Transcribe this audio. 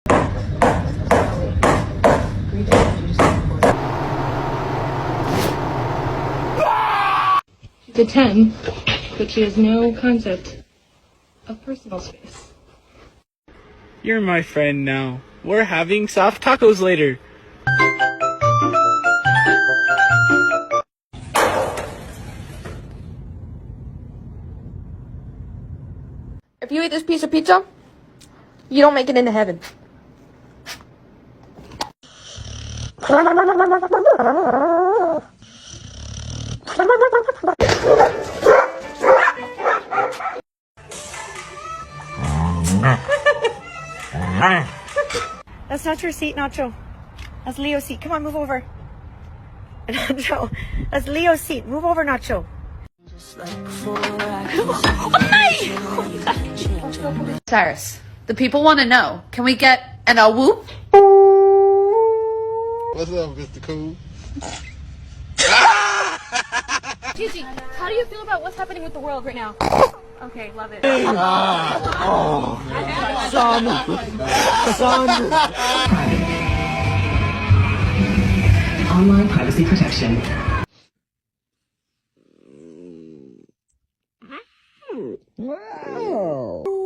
She's a 10, but she has no concept of personal space. You're my friend now. We're having soft tacos later. If you eat this piece of pizza, you don't make it into heaven. That's not your seat, Nacho. That's Leo's seat. Come on, move over. Nacho, that's Leo's seat. Move over, Nacho. Cyrus, the people want to know. Can we get an a whoop? What's up, Mr. Cool? Gigi, how do you feel about what's happening with the world right now? Okay, love it. Son. Online privacy protection. Wow.